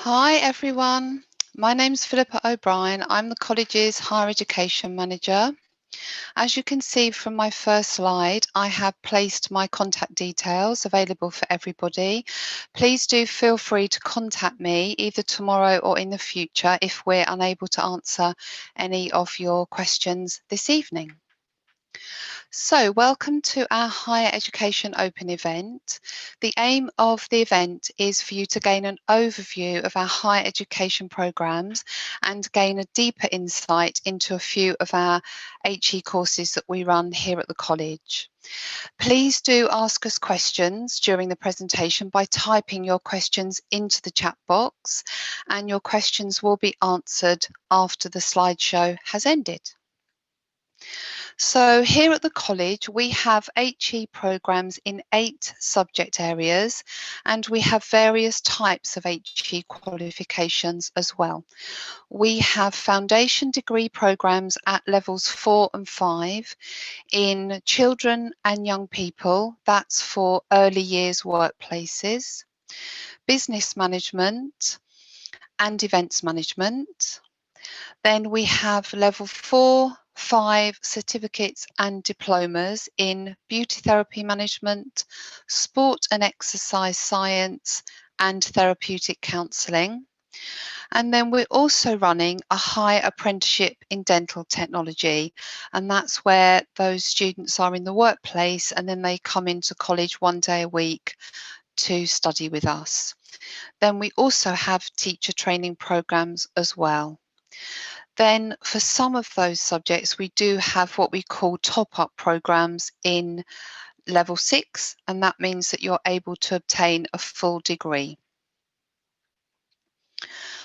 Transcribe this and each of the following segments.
Hi everyone, my name's Philippa O'Brien. I'm the college's Higher Education Manager. As you can see from my first slide, I have placed my contact details available for everybody. Please do feel free to contact me either tomorrow or in the future if we're unable to answer any of your questions this evening. So, welcome to our Higher Education Open event. The aim of the event is for you to gain an overview of our higher education programmes and gain a deeper insight into a few of our HE courses that we run here at the college. Please do ask us questions during the presentation by typing your questions into the chat box, and your questions will be answered after the slideshow has ended. So here at the college, we have HE programmes in 8 subject areas, and we have various types of HE qualifications as well. We have foundation degree programmes at levels 4 and 5 in children and young people, that's for early years workplaces, business management and events management. Then we have level 4, 5 certificates and diplomas in beauty therapy management, sport and exercise science, and therapeutic counselling. And then we're also running a high apprenticeship in dental technology, and that's where those students are in the workplace and then they come into college 1 day a week to study with us. Then we also have teacher training programs as well. Then for some of those subjects, we do have what we call top-up programs in level 6, and that means that you're able to obtain a full degree.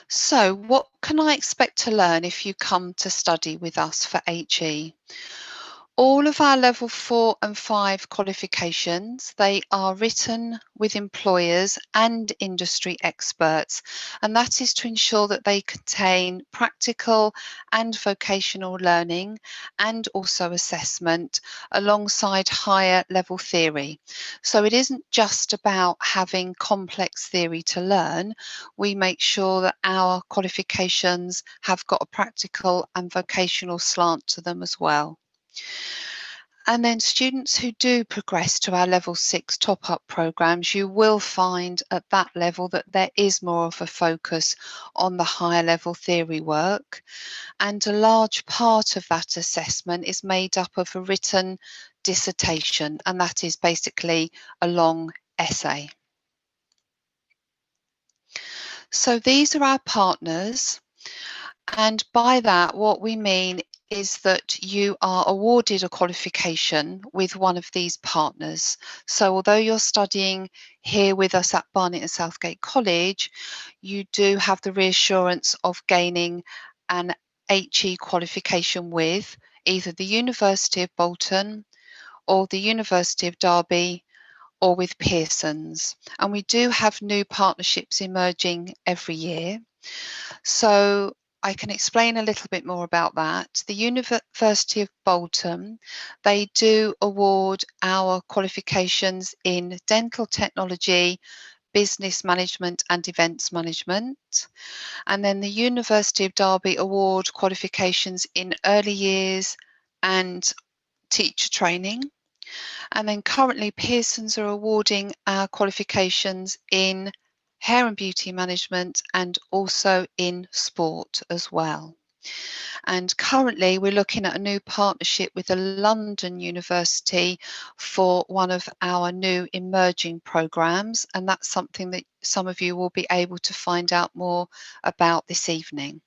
So what can I expect to learn if you come to study with us for HE? All of our level 4 and 5 qualifications, they are written with employers and industry experts, and that is to ensure that they contain practical and vocational learning and also assessment alongside higher level theory. So it isn't just about having complex theory to learn. We make sure that our qualifications have got a practical and vocational slant to them as well. And then students who do progress to our level 6 top-up programs, you will find at that level that there is more of a focus on the higher level theory work. And a large part of that assessment is made up of a written dissertation, and that is basically a long essay. So these are our partners. And by that, what we mean is that you are awarded a qualification with one of these partners. So although you're studying here with us at Barnet and Southgate College, you do have the reassurance of gaining an HE qualification with either the University of Bolton or the University of Derby or with Pearson's. And we do have new partnerships emerging every year. So I can explain a little bit more about that. The University of Bolton, they do award our qualifications in dental technology, business management and events management. And then the University of Derby award qualifications in early years and teacher training. And then currently Pearson's are awarding our qualifications in hair and beauty management and also in sport as well. And currently we're looking at a new partnership with the London University for one of our new emerging programs, and that's something that some of you will be able to find out more about this evening.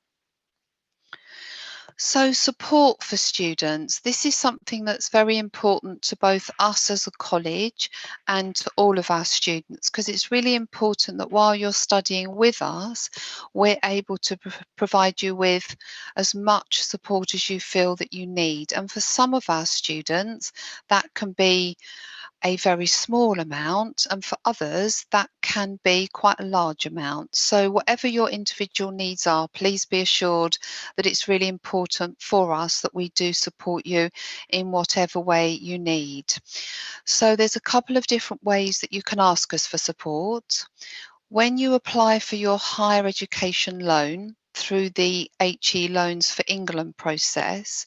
So support for students, this is something that's very important to both us as a college and to all of our students, because it's really important that while you're studying with us, we're able to provide you with as much support as you feel that you need. And for some of our students, that can be a very small amount, and for others that can be quite a large amount. So whatever your individual needs are, please be assured that it's really important for us that we do support you in whatever way you need. So there's a couple of different ways that you can ask us for support. When you apply for your higher education loan through the HE Loans for England process,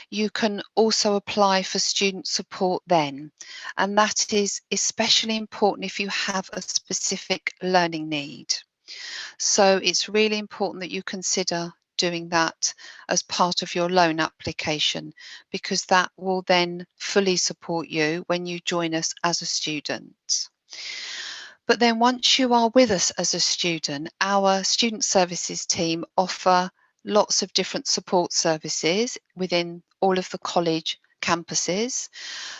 you can also apply for student support then, and that is especially important if you have a specific learning need. So it's really important that you consider doing that as part of your loan application, because that will then fully support you when you join us as a student. But then once you are with us as a student, our student services team offer lots of different support services within all of the college campuses.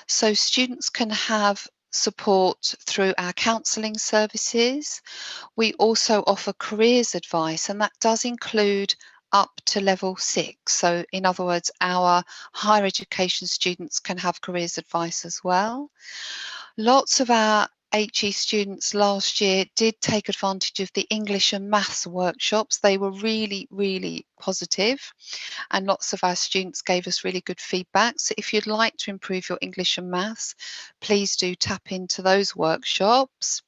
So students can have support through our counselling services. We also offer careers advice, and that does include up to level 6. So in other words, our higher education students can have careers advice as well. Lots of our HE students last year did take advantage of the English and maths workshops. They were really, really positive, and lots of our students gave us really good feedback. So if you'd like to improve your English and maths, please do tap into those workshops.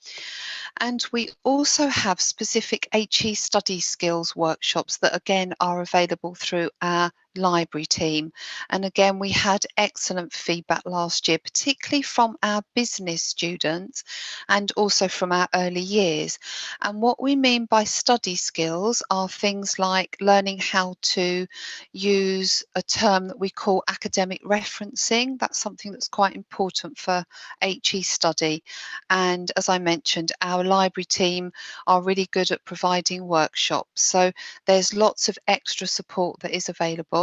And we also have specific HE study skills workshops that again are available through our library team. And again, we had excellent feedback last year, particularly from our business students and also from our early years. And what we mean by study skills are things like learning how to use a term that we call academic referencing. That's something that's quite important for HE study. And as I mentioned, our library team are really good at providing workshops. So there's lots of extra support that is available.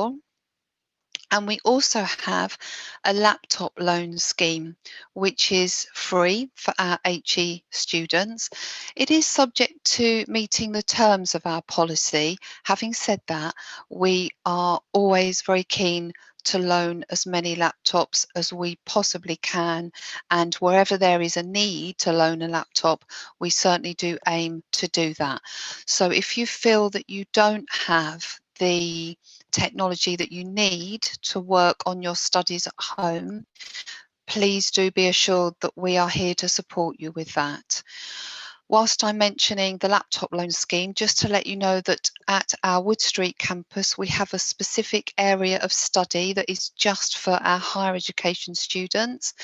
And we also have a laptop loan scheme, which is free for our HE students. It is subject to meeting the terms of our policy. Having said that, we are always very keen to loan as many laptops as we possibly can. And wherever there is a need to loan a laptop, we certainly do aim to do that. So if you feel that you don't have the technology that you need to work on your studies at home, please do be assured that we are here to support you with that. Whilst I'm mentioning the laptop loan scheme, just to let you know that at our Wood Street campus, we have a specific area of study that is just for our higher education students,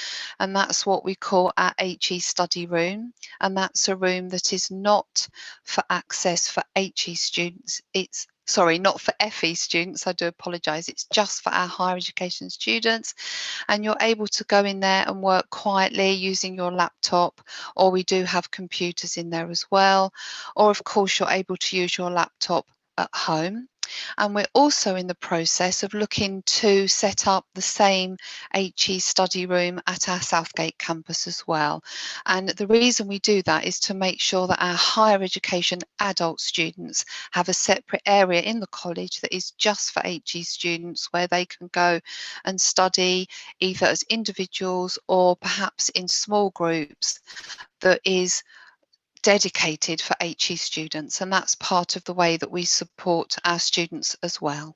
and that's what we call our HE study room. And that's a room that is not for access for HE students. It's sorry, not for FE students, I do apologise. It's just for our higher education students, and you're able to go in there and work quietly using your laptop, or we do have computers in there as well, or of course you're able to use your laptop at home. And we're also in the process of looking to set up the same HE study room at our Southgate campus as well. And the reason we do that is to make sure that our higher education adult students have a separate area in the college that is just for HE students, where they can go and study either as individuals or perhaps in small groups that is dedicated for HE students, and that's part of the way that we support our students as well.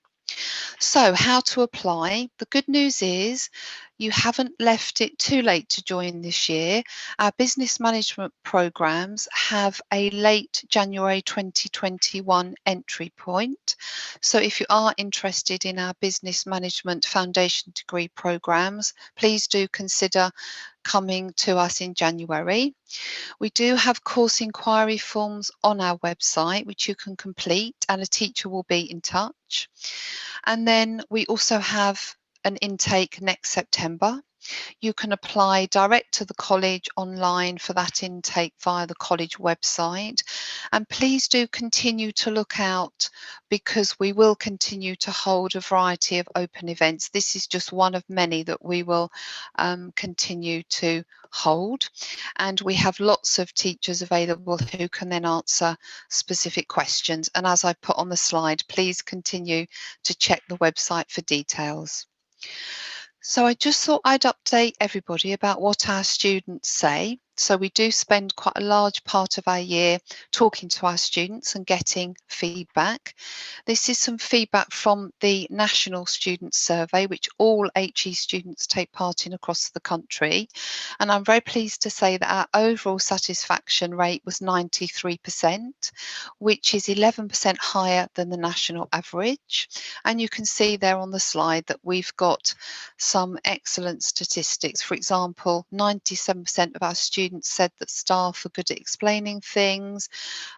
So how to apply? The good news is you haven't left it too late to join this year. Our business management programs have a late January 2021 entry point. So if you are interested in our business management foundation degree programs, please do consider coming to us in January. We do have course inquiry forms on our website, which you can complete, and a teacher will be in touch. And then we also have an intake next September. You can apply direct to the college online for that intake via the college website. And please do continue to look out, because we will continue to hold a variety of open events. This is just one of many that we will continue to hold. And we have lots of teachers available who can then answer specific questions. And as I put on the slide, please continue to check the website for details. So I just thought I'd update everybody about what our students say. So we do spend quite a large part of our year talking to our students and getting feedback. This is some feedback from the National Student Survey, which all HE students take part in across the country. And I'm very pleased to say that our overall satisfaction rate was 93%, which is 11% higher than the national average. And you can see there on the slide that we've got some excellent statistics. For example, 97% of our students said that staff are good at explaining things,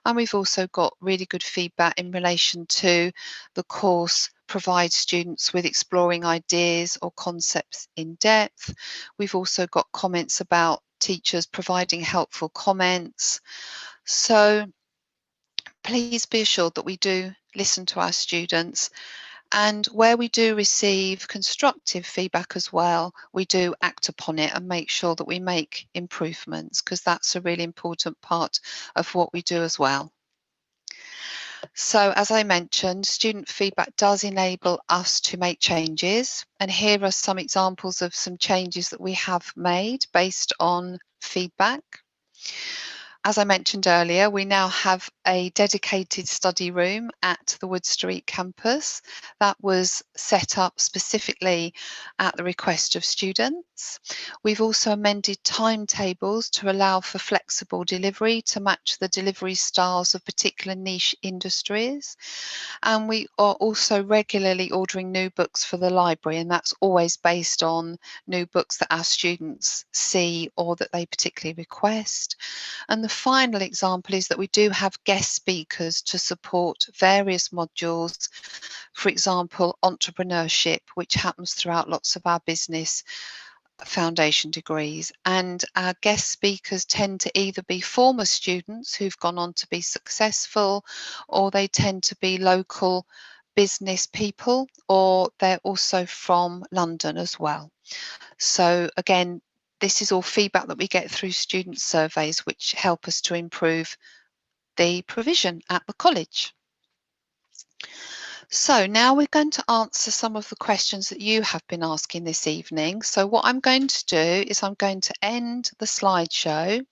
and we've also got really good feedback in relation to the course provides students with exploring ideas or concepts in depth. We've also got comments about teachers providing helpful comments. So please be assured that we do listen to our students, and where we do receive constructive feedback as well, we do act upon it and make sure that we make improvements, because that's a really important part of what we do as well. So as I mentioned, student feedback does enable us to make changes. And here are some examples of some changes that we have made based on feedback. As I mentioned earlier, we now have a dedicated study room at the Wood Street campus that was set up specifically at the request of students. We've also amended timetables to allow for flexible delivery to match the delivery styles of particular niche industries. And we are also regularly ordering new books for the library, and that's always based on new books that our students see or that they particularly request. And the final example is that we do have guest speakers to support various modules, for example, entrepreneurship, which happens throughout lots of our business foundation degrees. And our guest speakers tend to either be former students who've gone on to be successful, or they tend to be local business people, or they're also from London as well. So again, this is all feedback that we get through student surveys, which help us to improve the provision at the college. So now we're going to answer some of the questions that you have been asking this evening. So what I'm going to do is I'm going to end the slideshow,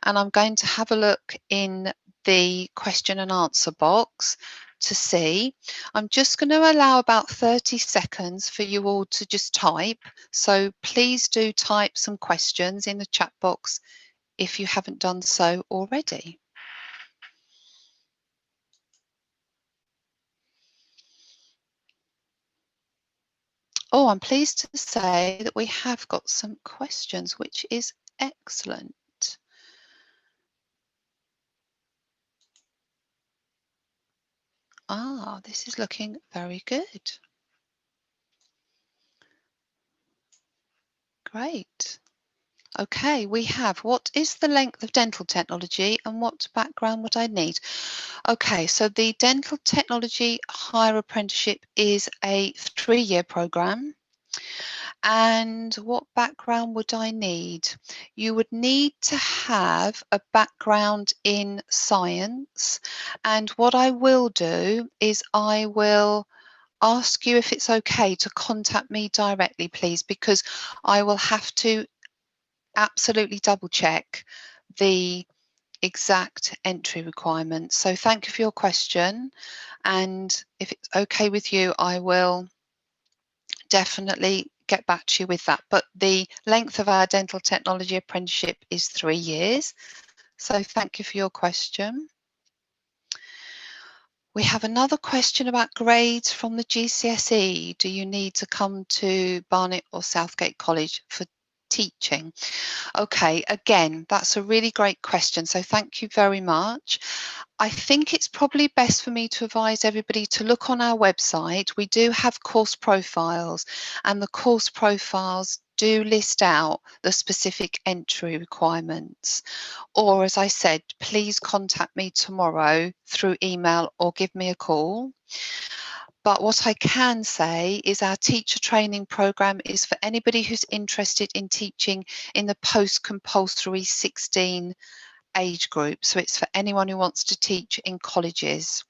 and I'm going to have a look in the question and answer box to see. I'm just going to allow about 30 seconds for you all to just type. So please do type some questions in the chat box if you haven't done so already. Oh, I'm pleased to say that we have got some questions, which is excellent. Ah, this is looking very good. Great. Okay, we have, what is the length of dental technology and what background would I need? Okay, so the dental technology higher apprenticeship is a 3-year program. And what background would I need? You would need to have a background in science. And what I will do is I will ask you if it's okay to contact me directly, please, because I will have to absolutely double check the exact entry requirements. So thank you for your question. And if it's okay with you, I will definitely get back to you with that. But the length of our dental technology apprenticeship is 3 years. So thank you for your question. We have another question about grades from the GCSE. Do you need to come to Barnet or Southgate College for teaching? Okay, again, that's a really great question. So thank you very much. I think it's probably best for me to advise everybody to look on our website. We do have course profiles, and the course profiles do list out the specific entry requirements. Or, as I said, please contact me tomorrow through email or give me a call. But what I can say is our teacher training program is for anybody who's interested in teaching in the post-compulsory 16 age group. So it's for anyone who wants to teach in colleges.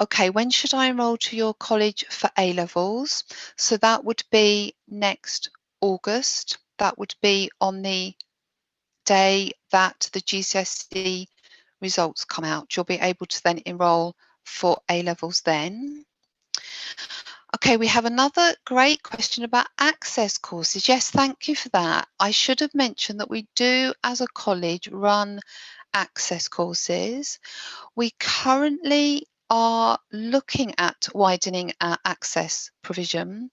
Okay, when should I enroll to your college for A levels? So that would be next August. That would be on the day that the GCSE results come out. You'll be able to then enrol for A-levels then. Okay, we have another great question about access courses. Yes, thank you for that. I should have mentioned that we do, as a college, run access courses. We currently are looking at widening our access provision.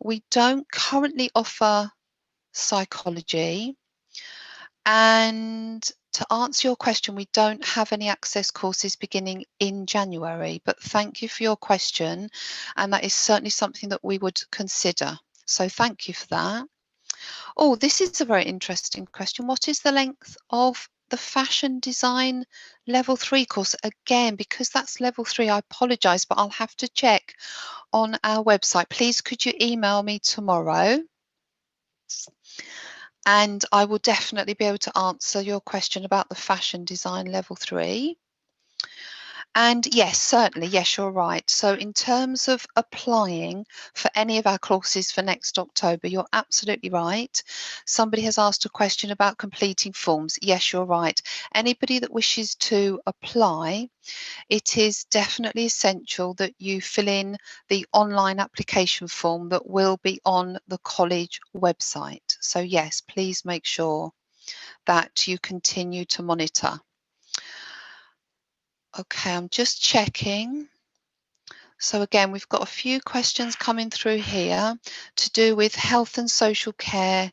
We don't currently offer psychology. And to answer your question, we don't have any access courses beginning in January, but thank you for your question. And that is certainly something that we would consider. So thank you for that. Oh, this is a very interesting question. What is the length of the fashion design level 3 course? Again, because that's level 3, I apologise, but I'll have to check on our website. Please, could you email me tomorrow? And I will definitely be able to answer your question about the fashion design level 3. And yes, certainly, yes, you're right. So in terms of applying for any of our courses for next October, you're absolutely right. Somebody has asked a question about completing forms. Yes, you're right. Anybody that wishes to apply, it is definitely essential that you fill in the online application form that will be on the college website. So yes, please make sure that you continue to monitor. Okay, I'm just checking. So again, we've got a few questions coming through here to do with health and social care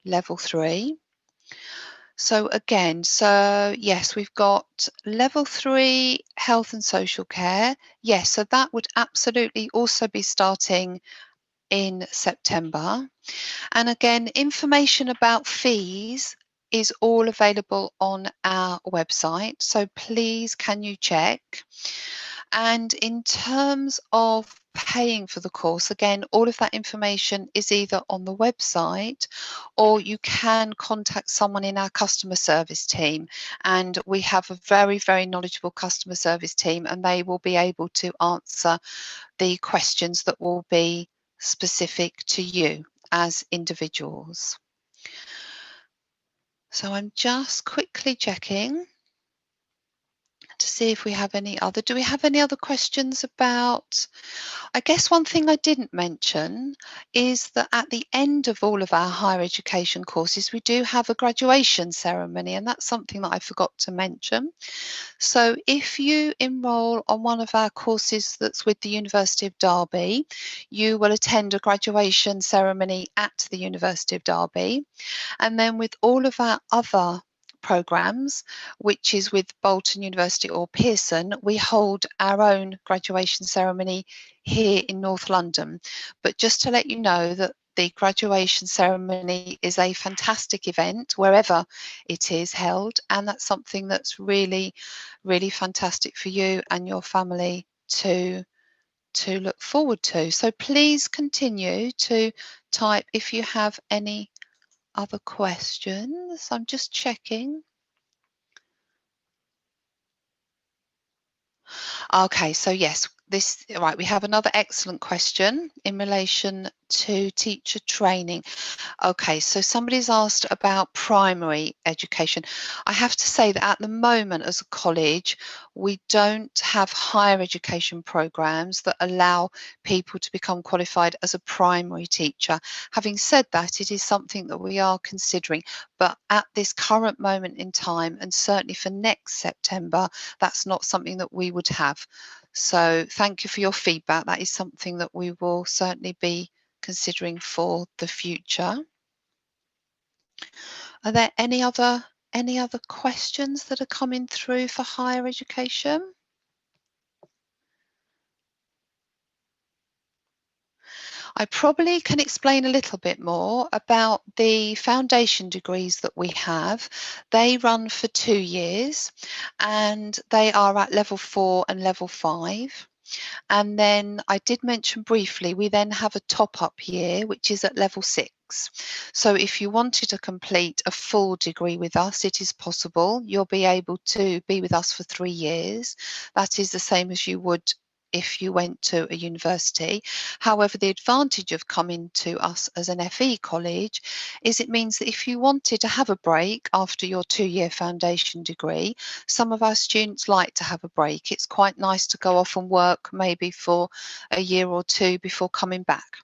level 3. So again, so yes, we've got level 3 health and social care. Yes, so that would absolutely also be starting in September. And again, information about fees is all available on our website. So please, can you check? And in terms of paying for the course, again, all of that information is either on the website or you can contact someone in our customer service team. And we have a very, very knowledgeable customer service team, and they will be able to answer the questions that will be specific to you as individuals. So I'm just quickly checking to see if we have any other. Do we have any other questions about? I guess one thing I didn't mention is that at the end of all of our higher education courses, we do have a graduation ceremony, and that's something that I forgot to mention. So if you enrol on one of our courses that's with the University of Derby, you will attend a graduation ceremony at the University of Derby. And then with all of our other programs, which is with Bolton University or Pearson, we hold our own graduation ceremony here in North London. But just to let you know that the graduation ceremony is a fantastic event wherever it is held, and that's something that's really, really fantastic for you and your family to look forward to. So please continue to type if you have any other questions. I'm just checking. Okay, so yes, this right. We have another excellent question in relation to teacher training. Okay, so somebody's asked about primary education. I have to say that at the moment as a college, we don't have higher education programs that allow people to become qualified as a primary teacher. Having said that, it is something that we are considering, but at this current moment in time, and certainly for next September, that's not something that we would have. So thank you for your feedback. That is something that we will certainly be considering for the future. Are there any other questions that are coming through for higher education? I probably can explain a little bit more about the foundation degrees that we have. They run for 2 years and they are at level 4 and level 5. And then I did mention briefly, we then have a top-up year, which is at level 6. So if you wanted to complete a full degree with us, it is possible. You'll be able to be with us for 3 years. That is the same as you would if you went to a university. However, the advantage of coming to us as an FE college is it means that if you wanted to have a break after your 2-year foundation degree, some of our students like to have a break. It's quite nice to go off and work maybe for a year or two before coming back.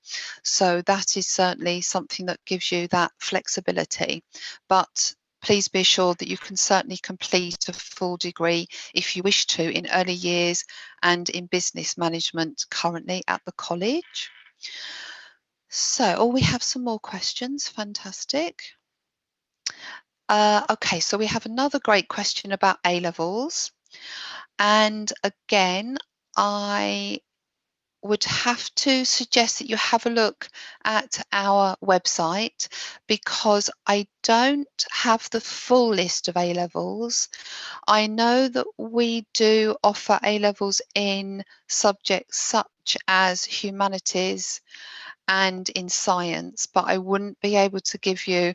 So that is certainly something that gives you that flexibility. But please be assured that you can certainly complete a full degree if you wish to in early years and in business management currently at the college. So, we have some more questions. Fantastic. Okay, so we have another great question about A-levels. And again, I would have to suggest that you have a look at our website, because I don't have the full list of A-levels. I know that we do offer A-levels in subjects such as humanities and in science, but I wouldn't be able to give you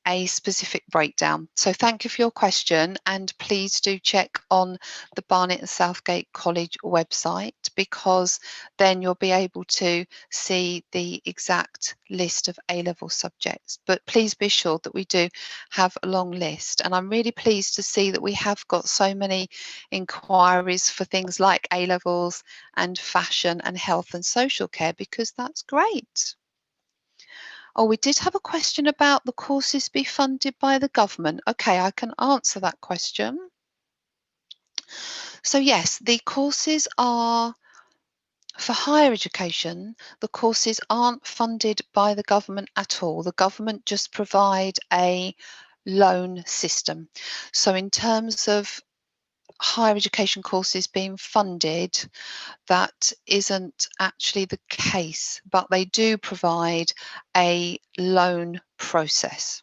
a specific breakdown. So thank you for your question, and please do check on the Barnet and Southgate College website, because then you'll be able to see the exact list of A-level subjects. But please be assured that we do have a long list, and I'm really pleased to see that we have got so many inquiries for things like A-levels and fashion and health and social care, because that's great. Oh, we did have a question about the courses be funded by the government. Okay, I can answer that question. So yes, the courses are, for higher education, the courses aren't funded by the government at all. The government just provide a loan system. So in terms of higher education courses being funded, that isn't actually the case, but they do provide a loan process.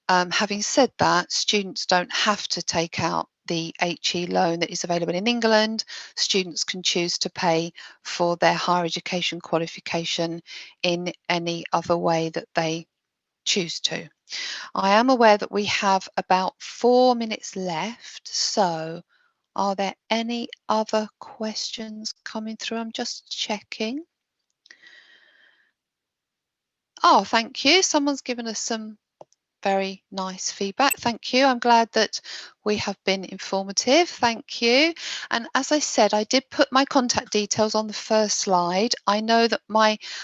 Having said that, students don't have to take out the HE loan that is available in England. Students can choose to pay for their higher education qualification in any other way that they choose to. I am aware that we have about 4 minutes left, so are there any other questions coming through? I'm just checking. Oh, thank you. Someone's given us some very nice feedback. Thank you. I'm glad that we have been informative. Thank you. And as I said, I did put my contact details on the first slide. I know that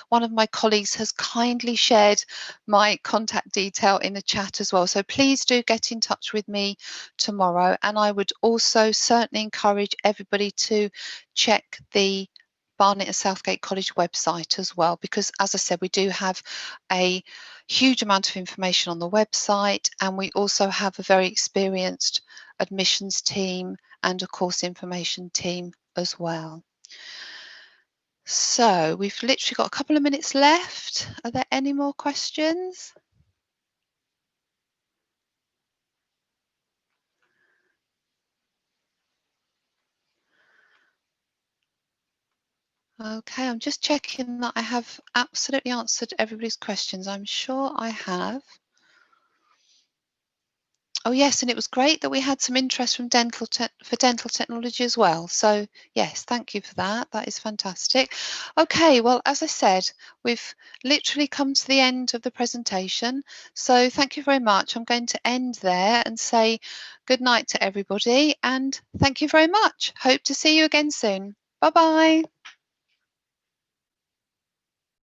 one of my colleagues has kindly shared my contact detail in the chat as well. So please do get in touch with me tomorrow. And I would also certainly encourage everybody to check the Barnet and Southgate College website as well, because as I said, we do have a huge amount of information on the website, and we also have a very experienced admissions team and a course information team as well. So we've literally got a couple of minutes left. Are there any more questions? Okay, I'm just checking that I have absolutely answered everybody's questions. I'm sure I have. Oh yes, and it was great that we had some interest from dental technology as well. So yes, thank you for that. That is fantastic. Okay, well, as I said, we've literally come to the end of the presentation. So thank you very much. I'm going to end there and say good night to everybody, and thank you very much. Hope to see you again soon. Bye-bye.